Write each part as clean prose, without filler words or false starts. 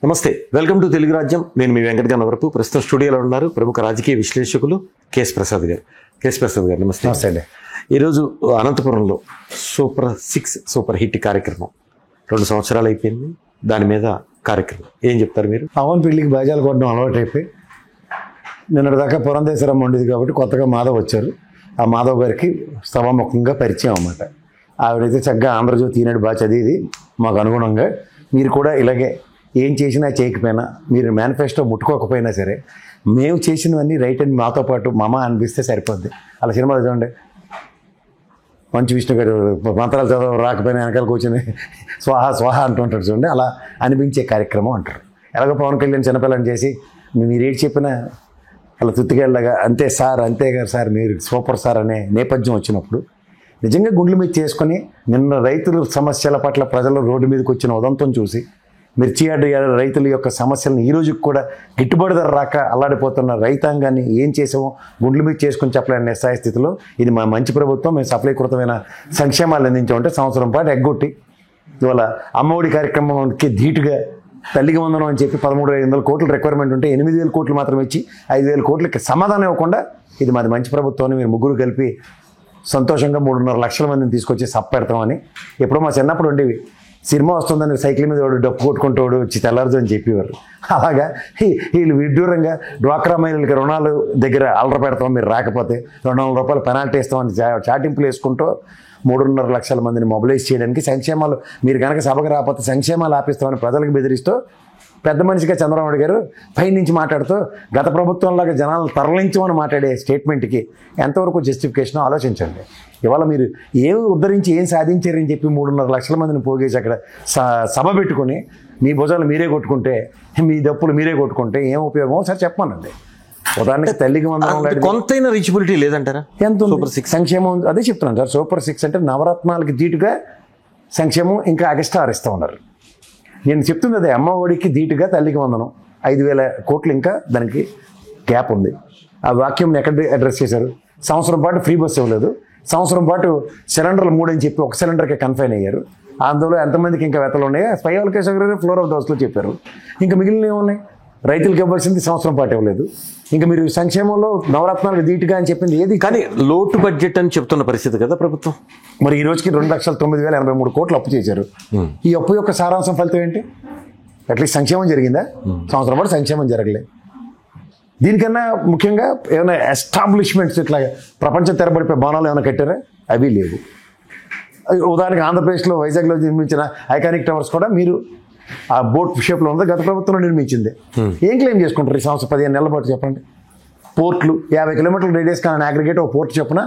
నమస్తే, welcome to Telugu రాజ్యం. నేను మీ వెంకట గన్నవరపు. ప్రస్తుతం స్టూడియోలో ఉన్నారు ప్రముఖ రాజకీయ విశ్లేషకులు కేఎస్ ప్రసాద్ గారు. కేఎస్ ప్రసాద్ గారు నమస్తే. నమస్తే అండి. ఈరోజు అనంతపురంలో సూపర్ హిట్ కార్యక్రమం 2 సంవత్సరాలు అయిపోయింది. దాని మీద కార్యక్రమం ఏం చెప్తారు మీరు? పవన్ పెళ్లికి బాజాలు కొట్టడం అలవాటు అయిపోయి నిన్నటిదాకా పురంధేశ్వరమ్మ ఉండేది కాబట్టి కొత్తగా మాధవ్ వచ్చారు. ఆ మాధవ్ గారికి సభాముఖంగా పరిచయం అన్నమాట. ఆవిడైతే చక్కగా ఆంధ్రజ్యోతి ఈనాడు బాగా చదివి మాకు అనుగుణంగా మీరు కూడా ఇలాగే ఏం చేసినా చేయకపోయినా, మీరు మేనిఫెస్టో ముట్టుకోకపోయినా సరే మేము చేసినవన్నీ రైట్ అని మాతో పాటు మమ అనిపిస్తే సరిపోద్ది. అలా సినిమాలు చూడండి, మంచి విష్ణు గారు మంత్రాలు చదవ రాకపోయినా వెనకాల కూర్చొని స్వాహ స్వాహ అంటుంటారు చూడండి, అలా అనిపించే కార్యక్రమం అంటారు. ఎలాగో పవన్ కళ్యాణ్ చిన్నపిల్లని చేసి మీరు ఏది చెప్పినా అలా తుత్తికెళ్ళగా అంతే సార్, అంతే గారు సార్, మీరు సూపర్ సార్ అనే నేపథ్యం వచ్చినప్పుడు నిజంగా గుండెల మీద చేసుకొని నిన్న రైతుల సమస్యల పట్ల ప్రజలు రోడ్డు మీదకి వచ్చిన ఉదంతం చూసి మిర్చి రైతుల యొక్క సమస్యలను ఈ రోజుకి కూడా గిట్టుబాటు ధర రాక అల్లాడిపోతున్న రైతాంగాన్ని ఏం చేసామో గుండెల మీద చేసుకుని చెప్పలేని నిస్సాయ స్థితిలో ఇది మా మంచి ప్రభుత్వం, మేము సఫలీకృతమైన సంక్షేమాలు అందించామంటే సంవత్సరం పాటు ఎగ్గొట్టి ఇవాళ అమ్మఒడి కార్యక్రమానికి ధీటుగా తల్లికి వందనం అని చెప్పి 13,500 కోట్ల రిక్వైర్మెంట్ ఉంటే 8,000 కోట్లు మాత్రం ఇచ్చి 5,000 కోట్లకి సమాధానం ఇవ్వకుండా ఇది మాది మంచి ప్రభుత్వాన్ని మీరు ముగ్గురు కలిపి సంతోషంగా 3.5 లక్షల మందిని తీసుకొచ్చి పెడతామని ఎప్పుడో మా చిన్నప్పుడు ఉండేవి. సినిమా వస్తుందని సైకిల్ మీద వాడు డప్పు కొట్టుకుంటాడు వచ్చి తెల్లారదు అని చెప్పేవారు. అలాగా వీళ్ళు విడ్డూరంగా డ్వాక్రా మహిళలకి రుణాలు దగ్గర అల్లర పెడతాం, మీరు రాకపోతే 200 రూపాయలు పెనాల్టీ ఇస్తామని చాటింపులు వేసుకుంటూ 3.5 లక్షల మందిని మొబిలైజ్ చేయడానికి సంక్షేమాలు మీరు కనుక సభకు రాకపోతే సంక్షేమాలు ఆపిస్తామని ప్రజలకు బెదిరిస్తూ పెద్ద మనిషిగా చంద్రబాబు గారు పైనుంచి మాట్లాడుతూ గత ప్రభుత్వంలాగా జనాలను తరలించమని మాట్లాడే స్టేట్మెంట్కి ఎంతవరకు జస్టిఫికేషన్ ఆలోచించండి. ఇవాళ మీరు ఏమి ఉద్ధరించి ఏం సాధించారని చెప్పి 3.5 లక్షల మందిని పోగేసి అక్కడ సభ పెట్టుకుని మీ భుజాలు మీరే కొట్టుకుంటే, మీ దప్పులు మీరే కొట్టుకుంటే ఏం ఉపయోగం సరే చెప్పమనండి. ఉదాహరణకి తల్లికి వందనం కొంతైనా రీచబిలిటీ లేదంటారా? ఎంత సూపర్ 6 సంక్షేమం అదే చెప్తున్నాను సార్. సూపర్ 6 అంటే నవరత్నాలకి ధీటుగా సంక్షేమం ఇంకా ఎక్స్ట్రా ఇస్తూ ఉన్నారు. నేను చెప్తుంది అదే, అమ్మ ఒడికి ధీటుగా తల్లికి వందనం 5,000 కోట్లు ఇంకా దానికి గ్యాప్ ఉంది. ఆ వాక్యం ఎక్కడ అడ్రస్ చేశారు? సంవత్సరం పాటు ఫ్రీ బస్ ఇవ్వలేదు, సంవత్సరం పాటు సిలిండర్లు 3 అని చెప్పి ఒక సిలిండర్కే కన్ఫైన్ అయ్యారు. అందులో ఎంతమందికి ఇంకా వెతలు ఉన్నాయో స్పై అవకేశ్వర ఫ్లోర్ ఆఫ్ దోస్లో చెప్పారు. ఇంకా మిగిలిన ఏమున్నాయి? రైతులకు ఇవ్వాల్సింది సంవత్సరం పాటు ఇవ్వలేదు. ఇంకా మీరు సంక్షేమంలో నవరత్నాలకు ధీటుగా అని చెప్పింది ఏది? కానీ లోటు బడ్జెట్ అని చెప్తున్న పరిస్థితి కదా ప్రభుత్వం. మరి ఈ రోజుకి 2,09,083 కోట్లు అప్పు చేశారు. ఈ అప్పు యొక్క సారాంశం ఫలితం ఏంటి? అట్లీస్ట్ సంక్షేమం జరిగిందా? సంవత్సరం పాటు సంక్షేమం జరగలేదు. దీనికన్నా ముఖ్యంగా ఏమైనా ఎస్టాబ్లిష్మెంట్స్ ఇట్లా ప్రపంచం తెరబడిపోయే భవనాలు ఏమైనా కట్టారా? అవి లేవు. ఉదాహరణకి ఆంధ్రప్రదేశ్లో వైజాగ్లో నిర్మించిన ఐకానిక్ టవర్స్ కూడా మీరు ఆ బోట్ షేప్లో ఉంది, గత ప్రభుత్వంలో నిర్మించింది. ఏం క్లెయిమ్ చేసుకుంటారు ఈ సంవత్సరం 15 నెలల పాటు చెప్పండి? పోర్ట్లు 50 కిలోమీటర్ల రేడియస్ కానీ అగ్రిగేట్ ఒక పోర్ట్ చొప్పున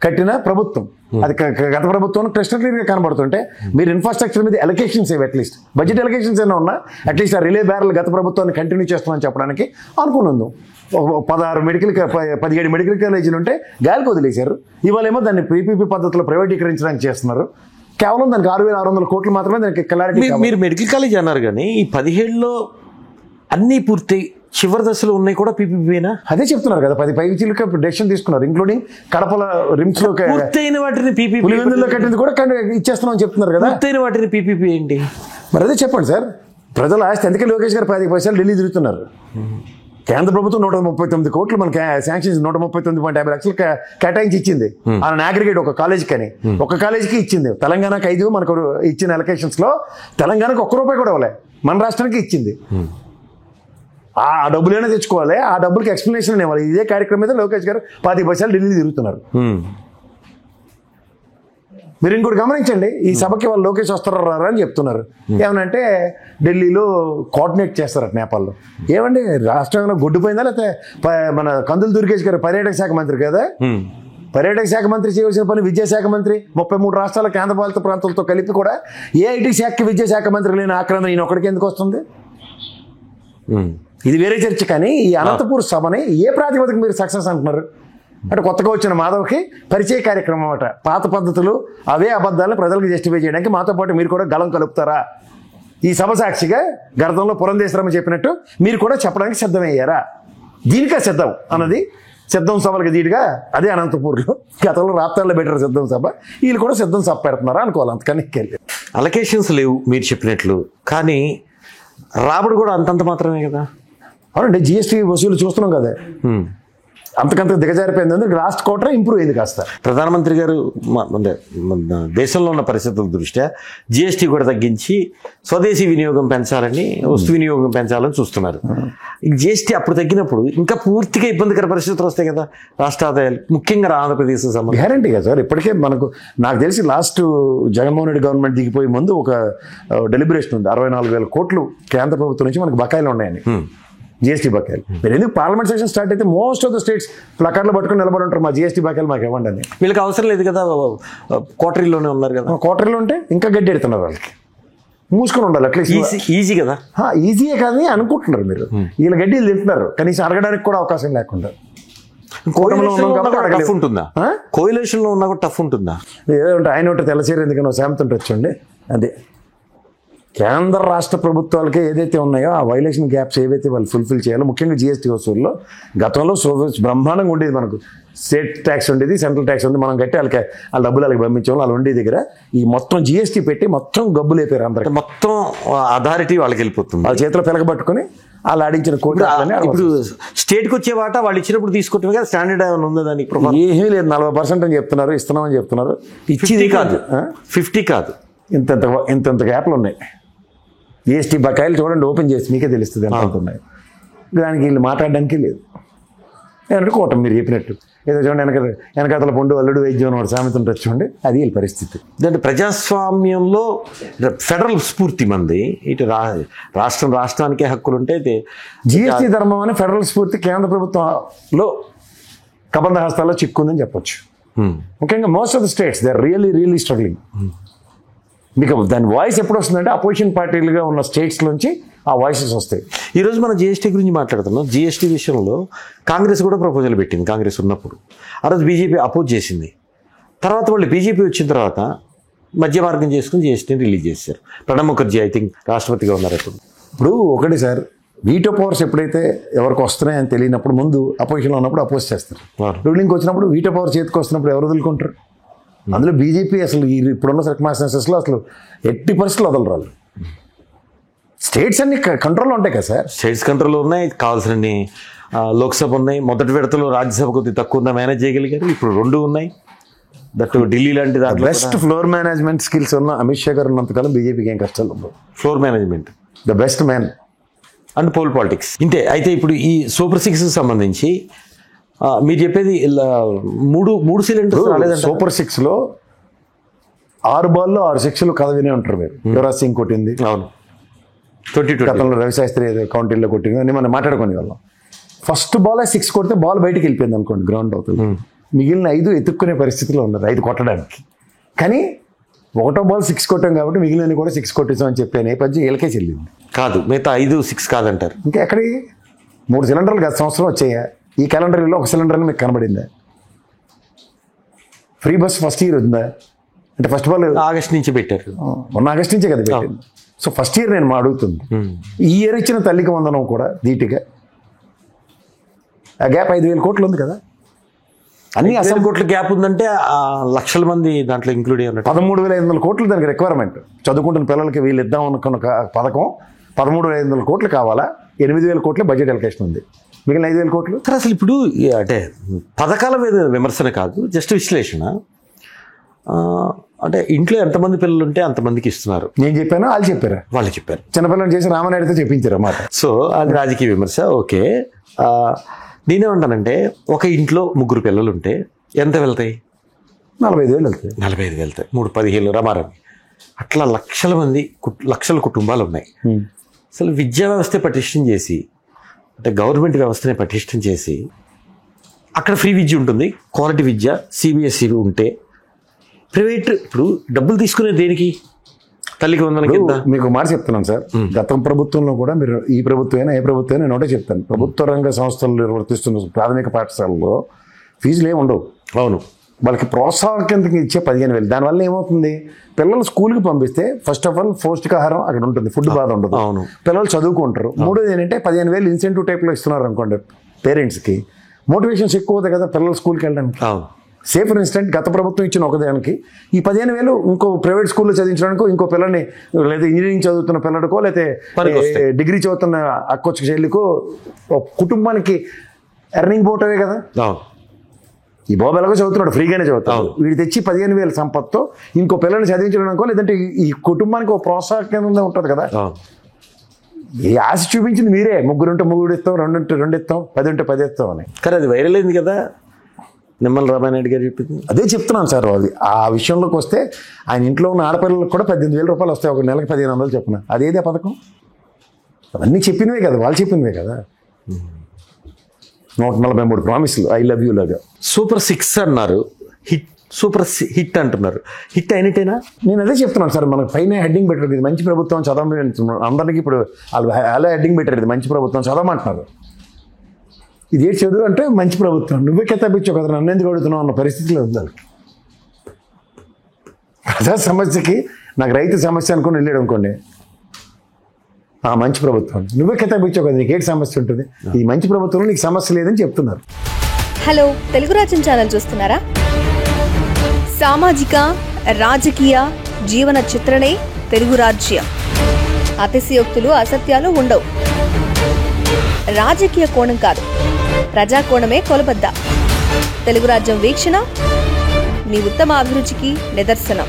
కట్టిన ప్రభుత్వం. అది గత ప్రభుత్వం క్రిస్టల్ క్లియర్గా కనబడుతుంటే మీరు ఇన్ఫ్రాస్ట్రక్చర్ మీద ఎలకేషన్స్ ఏవి అట్లీస్ట్ బడ్జెట్ ఎలకేషన్స్ ఏమైనా ఉన్నా అట్లీస్ట్ ఆ రిలే బ్యారల్ గత ప్రభుత్వాన్ని కంటిన్యూ చేస్తున్నామని చెప్పడానికి అనుకున్నాను. 17 మెడికల్ కాలేజీలు ఉంటే గాలికి వదిలేశారు. ఇవాళ ఏమో దాన్ని పీపీపీ పద్ధతిలో ప్రైవేటీకరించడానికి చేస్తున్నారు. కేవలం దానికి 6,600 కోట్లు మాత్రమే దానికి క్లారిటీ. మీరు మెడికల్ కాలేజ్ అన్నారు కానీ ఈ 17లో అన్నీ పూర్తి చివరి దశలో ఉన్నాయి కూడా పీపీపీనా? అదే చెప్తున్నారు కదా, 10 పైచీలకి డెసిషన్ తీసుకున్నారు, ఇంక్లూడింగ్ కడపల రిమ్స్ లో పూర్తయిన వాటిని పులివెందుల్లో కట్టింది కూడా ఇచ్చేస్తున్నాం చెప్తున్నారు కదా. పూర్తయిన వాటిని పీపీపీ ఏంటి మరి? అదే చెప్పండి సార్. ప్రజల ఆస్తి అందుకే లోకేష్ గారు 10 పైసలు ఢిల్లీ తిరుగుతున్నారు. కేంద్ర ప్రభుత్వం 139 కోట్లు మనకి శాంక్షన్స్ 139.50 లక్షలు కేటాయించి ఇచ్చింది. ఆయన అగ్రిగేట్ ఒక కాలేజీకి అని ఒక కాలేజీకి ఇచ్చింది. తెలంగాణకి 5 మనకు ఇచ్చిన ఎలకేషన్స్ లో తెలంగాణకు ₹1 కూడా ఇవ్వలే, మన రాష్ట్రానికి ఇచ్చింది. ఆ డబ్బులైనా తెచ్చుకోవాలి, ఆ డబ్బులకి ఎక్స్ప్లెనేషన్ ఇవ్వాలి. ఇదే కార్యక్రమం మీద లోకేష్ గారు 10 పైసలు ఢిల్లీ తిరుగుతున్నారు. మీరు ఇంకోటి గమనించండి, ఈ సభకి వాళ్ళు లోకేష్ వస్తారా అని చెప్తున్నారు. ఏమనంటే ఢిల్లీలో కోఆర్డినేట్ చేస్తారు నేపాల్లో. ఏమండి రాష్ట్రంలో గొడ్డుపోయిందా? లేకపోతే మన కందులు దుర్గేష్ గారు పర్యాటక శాఖ మంత్రి కదా, పర్యాటక శాఖ మంత్రి చేయవలసిన పని విద్యాశాఖ మంత్రి 33 రాష్ట్రాల కేంద్రపాలిత ప్రాంతాలతో కలిపి కూడా ఏ ఐటీ శాఖకి విద్యాశాఖ మంత్రి లేని ఆక్రమణ ఈయన ఒకటికి ఎందుకు వస్తుంది? ఇది వేరే చర్చ. కానీ ఈ అనంతపూర్ సభని ఏ ప్రాతిపదిక మీరు సక్సెస్ అంటున్నారు అంటే కొత్తగా వచ్చిన మాధవ్కి పరిచయ కార్యక్రమం అన్నమాట. పాత పద్ధతులు అవే అబద్ధాలను ప్రజలకు జస్టిఫై చేయడానికి మాతో పాటు మీరు కూడా గళం కలుపుతారా? ఈ సభ సాక్షిగా గతంలో పురంధేశ్వరమ్మ చెప్పినట్టు మీరు కూడా చెప్పడానికి సిద్ధమయ్యారా? దీనికే సిద్ధం అన్నది సిద్ధం సభలకు ధీటుగా అదే అనంతపూర్లో గతంలో రాప్తాల్లో పెట్టారు సిద్ధం సభ. వీళ్ళు కూడా సిద్ధం సభ పెడుతున్నారా అనుకోవాలి. అంతకని అలొకేషన్స్ లేవు మీరు చెప్పినట్లు. కానీ రాబడి కూడా అంతంత మాత్రమే కదా. అవునండి, జిఎస్టీ వసూలు చూస్తున్నాం కదా, అంతకంత దిగజారిపోయింది. లాస్ట్ క్వార్టర్ ఇంప్రూవ్ అయింది కాస్త. ప్రధానమంత్రి గారు అంటే మన దేశంలో ఉన్న పరిస్థితుల దృష్ట్యా జిఎస్టీ కూడా తగ్గించి స్వదేశీ వినియోగం పెంచాలని, వస్తు వినియోగం పెంచాలని చూస్తున్నారు. జిఎస్టీ అప్పుడు తగ్గినప్పుడు ఇంకా పూర్తిగా ఇబ్బందికర పరిస్థితులు వస్తాయి కదా రాష్ట్ర ఆదాయాలు, ముఖ్యంగా ఆంధ్రప్రదేశ్ సంబంధించి. గ్యారంటీగా సార్. ఇప్పటికే నాకు తెలిసి లాస్ట్ జగన్మోహన్ రెడ్డి గవర్నమెంట్ దిగిపోయే ముందు ఒక డెలిబరేషన్ ఉంది, 64,000 కోట్లు కేంద్ర ప్రభుత్వం నుంచి మనకు బకాయిలు ఉన్నాయని, జిఎస్టీ బకాయిలు. మీరు ఎందుకు పార్లమెంట్ సెషన్ స్టార్ట్ అయితే మోస్ట్ ఆఫ్ ద స్టేట్స్ ప్లకార్డులు పట్టుకుని నిలబడి ఉంటారు, మా జిఎస్టీ బకాయిలు మాకు ఇవ్వండి అని. వీళ్ళకి అవసరం లేదు కదా, క్వార్టరీలోనే ఉన్నారు కదా. క్వార్టరీలో ఉంటే ఇంకా గడ్డి ఎడుతున్నారు, వాళ్ళకి మూసుకొని ఉండాలి అట్లీస్ట్. ఈజీ కదా, ఈజీయే కాదని అనుకుంటున్నారు మీరు. వీళ్ళ గడ్డి వీళ్ళు తింటున్నారు, కనీసం అడగడానికి కూడా అవకాశం లేకుండా. టఫ్ ఉంటుందా, కోయిలేషన్ లో ఉన్నా కూడా టఫ్ ఉంటుందా? ఏదంటే ఆయన ఒకటి తెల్లచీర ఎందుకని సామెత వచ్చండి. అదే కేంద్ర రాష్ట్ర ప్రభుత్వాలకే ఏదైతే ఉన్నాయో ఆ వైలేషన్ గ్యాప్స్ ఏవైతే వాళ్ళు ఫుల్ఫిల్ చేయాలో, ముఖ్యంగా జిఎస్టీ వసూల్లో గతంలో బ్రహ్మాండంగా ఉండేది. మనకు స్టేట్ ట్యాక్స్ ఉండేది, సెంట్రల్ ట్యాక్స్ ఉంది, మనం కట్టి వాళ్ళకి ఆ డబ్బులు వాళ్ళకి పంపించాము. వాళ్ళు ఉండే దగ్గర ఈ మొత్తం జిఎస్టీ పెట్టి మొత్తం గబ్బులు అయిపోయారు అందరికి. మొత్తం అథారిటీ వాళ్ళకి వెళ్ళిపోతుంది, వాళ్ళ చేతిలో పెలగబట్టుకుని వాళ్ళు ఆడించిన కోట్లు. ఇప్పుడు స్టేట్కి వచ్చే వాటా వాళ్ళు ఇచ్చినప్పుడు తీసుకుంటే కదా, స్టాండర్డ్ ఏమైనా ఉందా దానికి? ఏమీ లేదు, 40% అని చెప్తున్నారు, ఇస్తున్నామని చెప్తున్నారు. ఇచ్చింది కాదు, 50 కాదు, ఇంత గ్యాప్లు ఉన్నాయి. జిఎస్టీ బకాయిలు చూడండి, ఓపెన్ చేసి మీకే తెలుస్తుంది ఎంత అవుతున్నాయి. దానికి వీళ్ళు మాట్లాడడానికి లేదు. ఏమంటే కూటమి మీరు చెప్పినట్టు ఏదో చూడండి, వెనకాతల పొండు అల్లుడు వైద్యం అని సామెత ఉంటుంది చూడండి, అది వీళ్ళ పరిస్థితి. అంటే ప్రజాస్వామ్యంలో ఫెడరల్ స్ఫూర్తి మంది, ఇటు రాష్ట్రానికే హక్కులు ఉంటే జిఎస్టీ ధర్మం అని ఫెడరల్ స్ఫూర్తి కేంద్ర ప్రభుత్వంలో కబంధ హస్తాల్లో చిక్కుందని చెప్పొచ్చు. ముఖ్యంగా most of the states they are really struggling. మీకు దాని వాయిస్ ఎప్పుడు వస్తుందంటే అపోజిషన్ పార్టీలుగా ఉన్న స్టేట్స్ నుంచి ఆ వాయిసెస్ వస్తాయి. ఈరోజు మనం జిఎస్టీ గురించి మాట్లాడుతున్నాం. జిఎస్టీ విషయంలో కాంగ్రెస్ కూడా ప్రపోజల్ పెట్టింది. కాంగ్రెస్ ఉన్నప్పుడు ఆ రోజు బీజేపీ అపోజ్ చేసింది. తర్వాత వాళ్ళు బీజేపీ వచ్చిన తర్వాత మధ్య మార్గం చేసుకుని జిఎస్టీని రిలీజ్ చేశారు. ప్రణబ్ ముఖర్జీ ఐ థింక్ రాష్ట్రపతిగా ఉన్నారు. ఇప్పుడు ఒకటి సార్, వీటో పవర్స్ ఎప్పుడైతే ఎవరికి వస్తున్నాయని తెలియనప్పుడు ముందు అపోజిషన్లో ఉన్నప్పుడు అపోజ్ చేస్తారు. రూలింగ్కి వచ్చినప్పుడు వీటో పవర్ చేతికి వస్తున్నప్పుడు ఎవరు వదులుకుంటారు? అందులో బీజేపీ అసలు ఇప్పుడున్న సర్కమ్స్టాన్సెస్లో అసలు ఎట్టి పరిస్థితులు వదలరాలు. స్టేట్స్ అన్ని కంట్రోల్లో ఉంటాయి కదా సార్. స్టేట్స్ కంట్రోల్లో ఉన్నాయి, కావాల్సిన లోక్సభ ఉన్నాయి. మొదటి విడతలో రాజ్యసభ కొద్దిగా తక్కువ ఉందా మేనేజ్ చేయగలిగారు. ఇప్పుడు 2 ఉన్నాయి. దట్ ఢిల్లీ లాంటి దాంట్లో బెస్ట్ ఫ్లోర్ మేనేజ్మెంట్ స్కిల్స్ ఉన్న అమిత్ షా గారు ఉన్నంతకాలం బీజేపీకి ఏం కష్టాలు ఉండవు. Floor management the best man and poll politics ఇంతే. అయితే ఇప్పుడు ఈ సూపర్ 6కి సంబంధించి మీరు చెప్పేది మూడు సిలిండర్స్ రాలేదంటే సూపర్ 6లో 6 బాల్లో 6 6లు కథ వినే ఉంటారు మీరు. యువరాజ్ సింగ్ కొట్టింది, అవును, 2020 గతంలో రవిశాస్త్రి కౌంటీల్లో కొట్టింది అని మనం మాట్లాడుకునే వాళ్ళం. ఫస్ట్ బాల్ 6 కొడితే బాల్ బయటకు వెళ్ళిపోయింది అనుకోండి, గ్రౌండ్ అవుతుంది. మిగిలిన 5 ఎత్తుక్కునే పరిస్థితిలో ఉన్నారు 5 కొట్టడానికి. కానీ ఒకటో బాల్ 6 కొట్టాం కాబట్టి మిగిలిన కూడా 6 కొట్టేసామని చెప్పే నేపథ్యం వీళ్ళకే చెల్లింది. కాదు, మిగతా 5 6 కాదంటారు. ఇంకా ఎక్కడి 3 సిలిండర్లు గత సంవత్సరం వచ్చాయా? ఈ క్యాలెండర్లో 1 సిలిండర్ అని మీకు కనబడిందా? ఫ్రీ బస్ ఫస్ట్ ఇయర్ ఉందా? అంటే ఫస్ట్ బాల్ ఆగస్ట్ నుంచి పెట్టారు. మొన్న ఆగస్ట్ నుంచే కదా పెట్టింది. సో ఫస్ట్ ఇయర్ నేను అడుగుతుంది. ఈ ఇయర్ ఇచ్చిన తల్లికి వందనం కూడా ధీటుగా ఆ గ్యాప్ 5,000 కోట్లు ఉంది కదా. అన్ని అసలు కోట్ల గ్యాప్ ఉందంటే లక్షల మంది దాంట్లో ఇంక్లూడ్ అయ్యి ఉన్నారు. 13,500 కోట్లు దానికి రిక్వైర్మెంట్. చదువుకుంటున్న పిల్లలకి వీళ్ళు ఇద్దాం అనుకున్న పథకం 13,500 కోట్లు కావాలా? 8,000 కోట్ల బడ్జెట్ అలొకేషన్ ఉంది, మిగిలిన 5,000 కోట్లు. సార్ అసలు ఇప్పుడు అంటే పథకాల మీద విమర్శన కాదు, జస్ట్ విశ్లేషణ. అంటే ఇంట్లో ఎంతమంది పిల్లలు ఉంటే అంతమందికి ఇస్తున్నారు. నేను చెప్పాను, వాళ్ళు చెప్పారా? వాళ్ళు చెప్పారు. చిన్నపిల్లలు చేసి రామనాయుడుతో చెప్పించారు అన్నమాట. సో అది రాజకీయ విమర్శ. ఓకే, నేనేమంటానంటే ఒక ఇంట్లో 3 పిల్లలు ఉంటే ఎంత వెళ్తాయి? 45,000 వెళ్తాయి. 45 వెళ్తాయి. 3-15 రమారమి. అట్లా లక్షల కుటుంబాలు ఉన్నాయి. అసలు విద్యా వ్యవస్థ పటిష్టం చేసి, అంటే గవర్నమెంట్ వ్యవస్థనే పటిష్టం చేసి అక్కడ ఫ్రీ విద్య ఉంటుంది, క్వాలిటీ విద్య సిబిఎస్ఈ ఉంటే, ప్రైవేట్ ఇప్పుడు డబ్బులు తీసుకునే దేనికి? తల్లికి వందనకి ఎంత? మీకు మాట చెప్తున్నాను సార్, గత ప్రభుత్వంలో కూడా మీరు ఈ ప్రభుత్వమైనా ఏ ప్రభుత్వం అయినా నోటే చెప్తాను, ప్రభుత్వ రంగ సంస్థలు నిర్వర్తిస్తున్న ప్రాథమిక పాఠశాలలో ఫీజులు ఏమి ఉండవు. అవును, వాళ్ళకి ప్రోత్సాహం కిందకి ఇచ్చే 15,000. దానివల్ల ఏమవుతుంది? పిల్లలు స్కూల్కి పంపిస్తే ఫస్ట్ ఆఫ్ ఆల్ పౌష్టికాహారం అక్కడ ఉంటుంది, ఫుడ్ బాధ ఉండదు. అవును, పిల్లలు చదువుకుంటారు. మూడోది ఏంటంటే 15,000 ఇన్సెంటివ్ టైప్లో ఇస్తున్నారు అనుకోండి పేరెంట్స్కి, మోటివేషన్స్ ఎక్కువ అవుతాయి కదా పిల్లలు స్కూల్కి వెళ్ళడానికి. సేఫ్ ఫర్ ఇన్స్టెంట్ గత ప్రభుత్వం ఇచ్చిన ఒకదానికి ఈ 15,000 ఇంకో ప్రైవేట్ స్కూల్లో చదివించడానికో, ఇంకో పిల్లని లేదా ఇంజనీరింగ్ చదువుతున్న పిల్లడికో, లేకపోతే డిగ్రీ చదువుతున్న అక్కొచ్చు చెల్లికో, కుటుంబానికి ఎర్నింగ్ పోవటమే కదా. ఈ బాబు ఎలాగో చదువుతున్నాడు, ఫ్రీగానే చదువుతాడు. వీడు తెచ్చి 15,000 సంపత్తో ఇంకో పిల్లల్ని చదివించడానికో, లేదంటే ఈ కుటుంబానికి ఒక ప్రోత్సాహం ఉంటుంది కదా. ఈ ఆశ చూపించింది మీరే. 3 ఉంటే 3 ఇస్తాం, 2 ఉంటే 2 ఇస్తాం, 10 ఉంటే 10 ఇస్తాం అని. కానీ అది వైరల్ అయింది కదా, నిమ్మల రామానాయుడు గారు చెప్పింది. అదే చెప్తున్నాను సార్. అది ఆ విషయంలోకి వస్తే ఆయన ఇంట్లో ఉన్న ఆడపిల్లలకు కూడా 18,000 రూపాయలు వస్తాయి, ఒక నెలకు 1,500 చెప్పిన. అదేదే పథకం? అవన్నీ చెప్పినవే కదా, వాళ్ళు చెప్పినవే కదా. 143 ప్రామిస్లు ఐ లవ్ యూ లాగా. సూపర్ 6 అన్నారు, సూపర్ హిట్ అంటున్నారు. హిట్ అయినట్టేనా? నేను అదే చెప్తున్నాను సార్. మనకు పైన హెడ్డింగ్ పెట్టారు, ఇది మంచి ప్రభుత్వం చదవమని అంటున్నాను. అందరికీ ఇప్పుడు వాళ్ళు అలా హెడ్డింగ్ పెట్టారు, ఇది మంచి ప్రభుత్వం చదవమంటున్నారు. ఇది ఏంటి చదువు అంటే మంచి ప్రభుత్వం, నువ్వే కెత్తాపించావు కదా, నన్ను ఎందుకు అడుగుతున్నావు అన్న పరిస్థితిలో ఉంది. ప్రజా సమస్యకి నాకు రైతు సమస్య అనుకుని వెళ్ళాడు అనుకోండి, మంచి ప్రభుత్వం నువ్వే కెత్తాపించావు కదా, నీకు ఏంటి సమస్య ఉంటుంది, ఈ మంచి ప్రభుత్వంలో నీకు సమస్య లేదని చెప్తున్నారు. హలో, తెలుగు రాజ్యం ఛానల్ చూస్తున్నారా? సామాజిక, రాజకీయ, జీవన చిత్రణే తెలుగు రాజ్యం. అతిశయోక్తులు, అసత్యాలు ఉండవు. రాజకీయ కోణం కాదు, ప్రజా కోణమే కొలబద్ద. తెలుగు రాజ్యం వీక్షణ మీ ఉత్తమ అభిరుచికి నిదర్శనం.